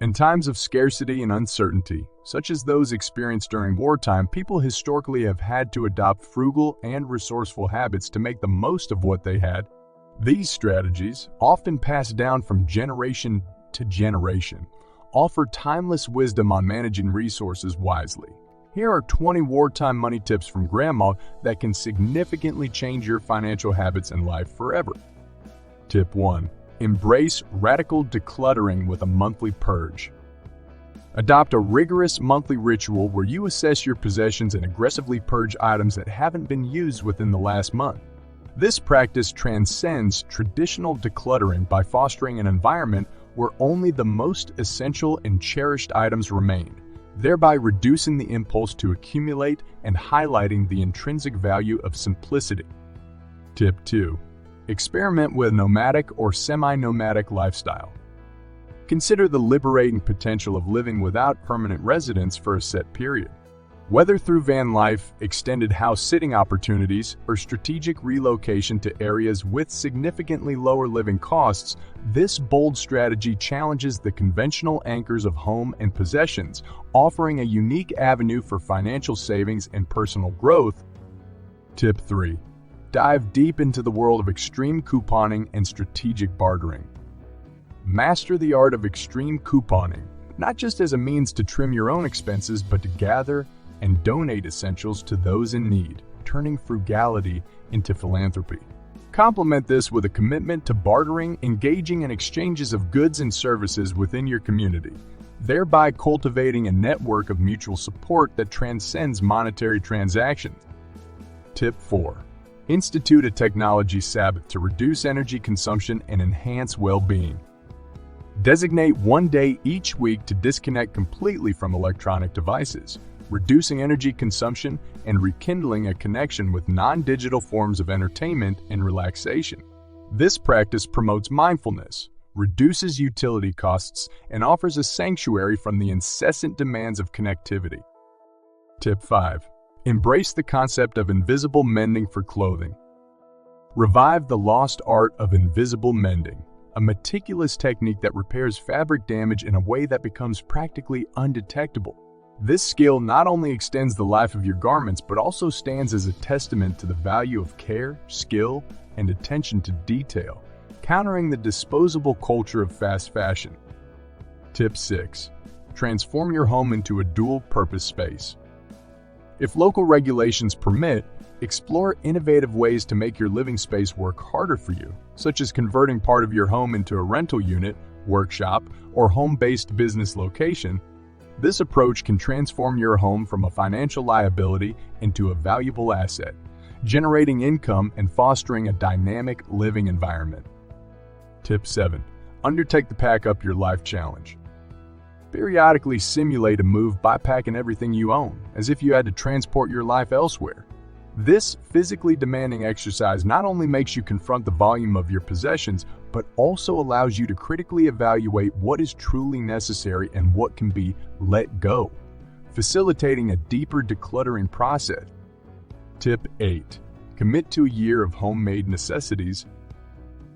In times of scarcity and uncertainty, such as those experienced during wartime, people historically have had to adopt frugal and resourceful habits to make the most of what they had. These strategies, often passed down from generation to generation, offer timeless wisdom on managing resources wisely. Here are 20 wartime money tips from Grandma that can significantly change your financial habits and life forever. Tip 1. Embrace radical decluttering with a monthly purge. Adopt a rigorous monthly ritual where you assess your possessions and aggressively purge items that haven't been used within the last month. This practice transcends traditional decluttering by fostering an environment where only the most essential and cherished items remain, thereby reducing the impulse to accumulate and highlighting the intrinsic value of simplicity. Tip 2. Experiment with nomadic or semi-nomadic lifestyle. Consider the liberating potential of living without permanent residence for a set period. Whether through van life, extended house sitting opportunities, or strategic relocation to areas with significantly lower living costs, this bold strategy challenges the conventional anchors of home and possessions, offering a unique avenue for financial savings and personal growth. Tip 3. Dive deep into the world of extreme couponing and strategic bartering. Master the art of extreme couponing, not just as a means to trim your own expenses, but to gather and donate essentials to those in need, turning frugality into philanthropy. Complement this with a commitment to bartering, engaging in exchanges of goods and services within your community, thereby cultivating a network of mutual support that transcends monetary transactions. Tip 4. Institute a technology Sabbath to reduce energy consumption and enhance well-being. Designate one day each week to disconnect completely from electronic devices, reducing energy consumption and rekindling a connection with non-digital forms of entertainment and relaxation. This practice promotes mindfulness, reduces utility costs, and offers a sanctuary from the incessant demands of connectivity. Tip 5. Embrace the concept of invisible mending for clothing. Revive the lost art of invisible mending, a meticulous technique that repairs fabric damage in a way that becomes practically undetectable. This skill not only extends the life of your garments, but also stands as a testament to the value of care, skill, and attention to detail, countering the disposable culture of fast fashion. Tip 6. Transform your home into a dual-purpose space. If local regulations permit, explore innovative ways to make your living space work harder for you, such as converting part of your home into a rental unit, workshop, or home-based business location. This approach can transform your home from a financial liability into a valuable asset, generating income and fostering a dynamic living environment. Tip 7. Undertake the Pack Up Your Life Challenge. Periodically simulate a move by packing everything you own, as if you had to transport your life elsewhere. This physically demanding exercise not only makes you confront the volume of your possessions, but also allows you to critically evaluate what is truly necessary and what can be let go, facilitating a deeper decluttering process. Tip 8. Commit to a year of homemade necessities.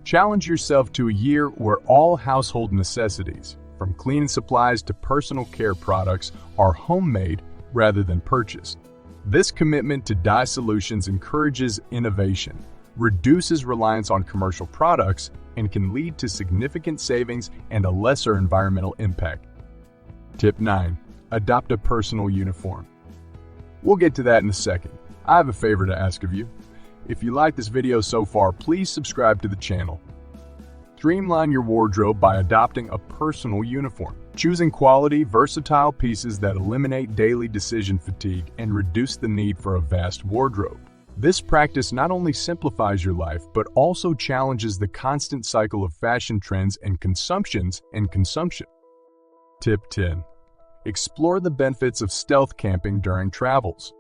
Challenge yourself to a year where all household necessities, from cleaning supplies to personal care products, are homemade rather than purchased. This commitment to DIY solutions encourages innovation, reduces reliance on commercial products, and can lead to significant savings and a lesser environmental impact. Tip 9. Adopt a personal uniform. We'll get to that in a second. I have a favor to ask of you. If you like this video so far, please subscribe to the channel. Streamline your wardrobe by adopting a personal uniform, choosing quality, versatile pieces that eliminate daily decision fatigue and reduce the need for a vast wardrobe. This practice not only simplifies your life, but also challenges the constant cycle of fashion trends and consumption. Tip 10. Explore the benefits of stealth camping during travels.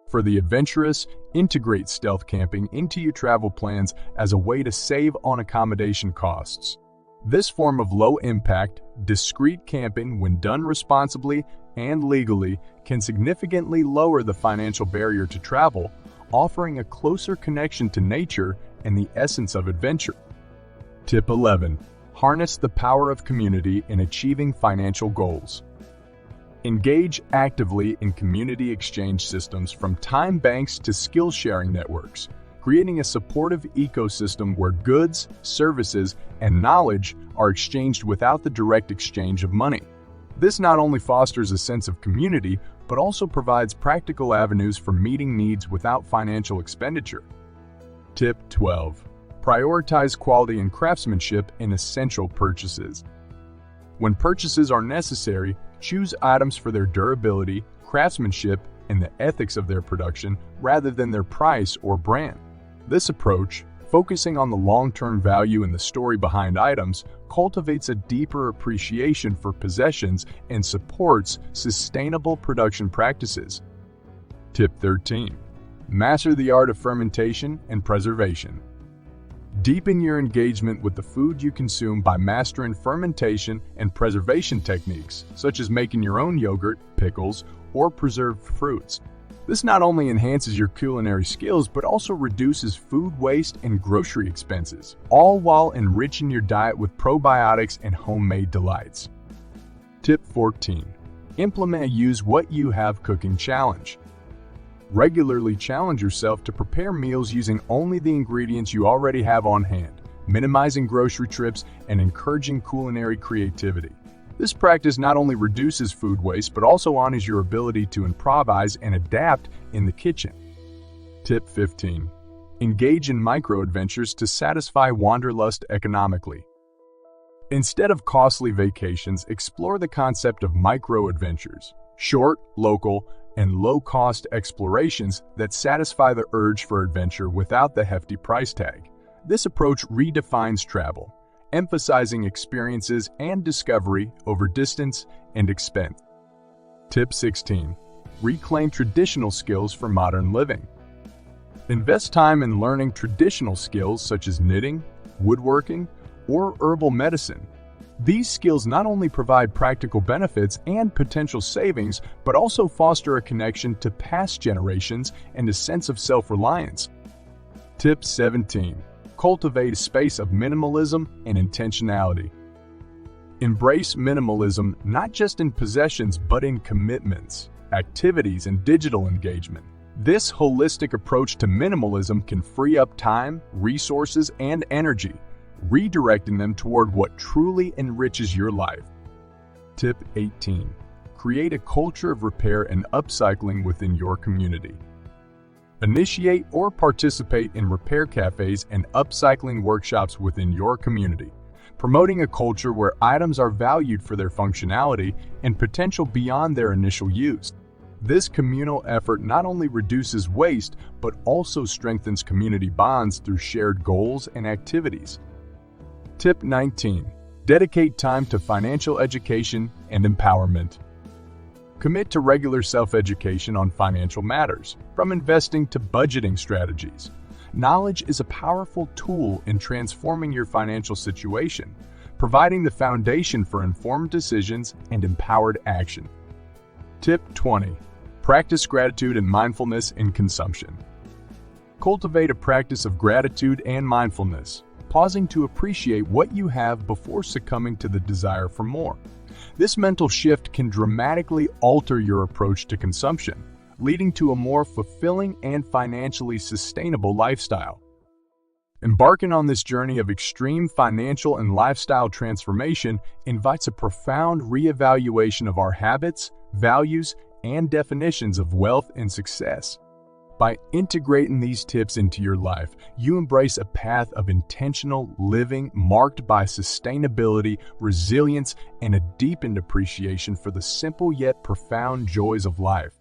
For the adventurous, integrate stealth camping into your travel plans as a way to save on accommodation costs. This form of low-impact, discreet camping, when done responsibly and legally, can significantly lower the financial barrier to travel, offering a closer connection to nature and the essence of adventure. Tip 11. Harness the power of community in achieving financial goals. Engage actively in community exchange systems from time banks to skill-sharing networks, creating a supportive ecosystem where goods, services, and knowledge are exchanged without the direct exchange of money. This not only fosters a sense of community, but also provides practical avenues for meeting needs without financial expenditure. Tip 12. Prioritize quality and craftsmanship in essential purchases. When purchases are necessary, choose items for their durability, craftsmanship, and the ethics of their production rather than their price or brand. This approach, focusing on the long-term value and the story behind items, cultivates a deeper appreciation for possessions and supports sustainable production practices. Tip 13. Master the art of fermentation and preservation. Deepen your engagement with the food you consume by mastering fermentation and preservation techniques, such as making your own yogurt, pickles, or preserved fruits. This not only enhances your culinary skills, but also reduces food waste and grocery expenses, all while enriching your diet with probiotics and homemade delights. Tip 14. Implement a Use What You Have cooking challenge. Regularly challenge yourself to prepare meals using only the ingredients you already have on hand, minimizing grocery trips and encouraging culinary creativity. This practice not only reduces food waste, but also honors your ability to improvise and adapt in the kitchen. Tip 15. Engage in micro-adventures to satisfy wanderlust economically. Instead of costly vacations, explore the concept of micro-adventures, short, local, and low-cost explorations that satisfy the urge for adventure without the hefty price tag. This approach redefines travel, emphasizing experiences and discovery over distance and expense. Tip 16. Reclaim traditional skills for modern living. Invest time in learning traditional skills such as knitting, woodworking, or herbal medicine. These skills not only provide practical benefits and potential savings, but also foster a connection to past generations and a sense of self-reliance. Tip 17. Cultivate a space of minimalism and intentionality. Embrace minimalism not just in possessions, but in commitments, activities, and digital engagement. This holistic approach to minimalism can free up time, resources, and energy, redirecting them toward what truly enriches your life. Tip 18. Create a culture of repair and upcycling within your community. Initiate or participate in repair cafes and upcycling workshops within your community, promoting a culture where items are valued for their functionality and potential beyond their initial use. This communal effort not only reduces waste, but also strengthens community bonds through shared goals and activities. Tip 19. Dedicate time to financial education and empowerment. Commit to regular self-education on financial matters, from investing to budgeting strategies. Knowledge is a powerful tool in transforming your financial situation, providing the foundation for informed decisions and empowered action. Tip 20. Practice gratitude and mindfulness in consumption. Cultivate a practice of gratitude and mindfulness, pausing to appreciate what you have before succumbing to the desire for more. This mental shift can dramatically alter your approach to consumption, leading to a more fulfilling and financially sustainable lifestyle. Embarking on this journey of extreme financial and lifestyle transformation invites a profound reevaluation of our habits, values, and definitions of wealth and success. By integrating these tips into your life, you embrace a path of intentional living marked by sustainability, resilience, and a deepened appreciation for the simple yet profound joys of life.